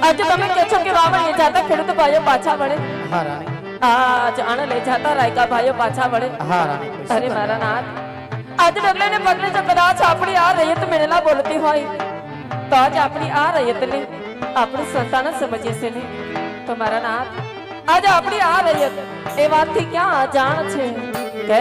आज તમે કહો છો કે રાવણ લઈ જાતા ખેડૂત ભાઈઓ પાછા વળે? હા રાણી. આ જાણ લઈ જાતા રાયકા ભાઈઓ પાછા વળે? હા રાણી. અરે મારા નાથ, આજ ડગલે ને પગલે જો કદાચ આપણી આ રૈયત મેળલા બોલતી હોય તો આજ આપણી આ રૈયતને આપણી સંતાન સમજીએ છે ને. તો મારા નાથ, આજ આપણી આ રૈયત એ વાતથી ક્યાં અજાણ છે કે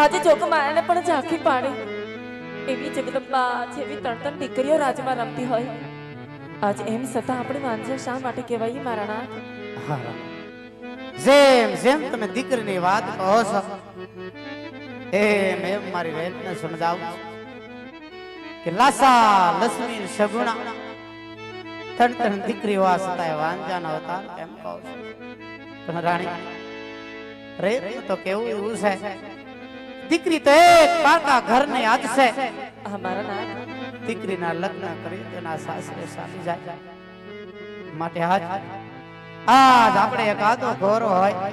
આજે જોગમાયાને પણ ઝાંખી પાડી એવી જગદંબા જેવી તણતણ દીકરીઓ રાજમાં રમતી હોય આજ એમ છતાં આપણે વાંઝે શા માટે કહેવાય મારા નાથ? હા, જેમ જેમ તમે દીકરીની વાત કહો છો એમ મારી વેદને સમજાવું કે લાસા લક્ષ્મી સગુણા ત્રણ દીકરીઓ આ સતાય વાંજાના અવતાર કેમ કહો છો? પણ રાણી રે તો કેવું એવું છે, દીકરી તો એક પાકા ઘરની આજ છે. અમારા નાથ દીકરીના લગ્ન કરી તેના સાસરે ચાલી જાય માટે આજ આપણે એક આદો ઘોરો હોય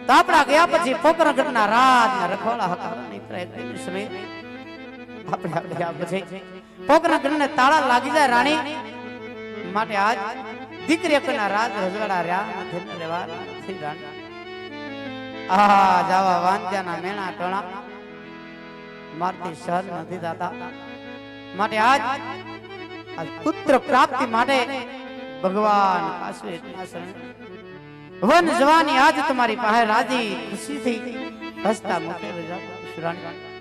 તો આપણા ગયા પછી પોકરગઢના રાજ ના રખોડા હકાવાની પ્રયત્ન સમય આપણે ગયા પછી પોકરગઢને તાળા લાગી જાય રાણી માટે આજ દીકરી એકના રાજ રજવાડા રહ્યા નથી રહેવા નથી રાણી. જાવા વાંજાના મેણા ટણા મારથી સહન નથી થતા માટે આજ પુત્ર પ્રાપ્તિ માટે ભગવાન પાસે વન જવાની આજ તમારી પાસે રાજી ખુશીથી હસતા મુખે રાણી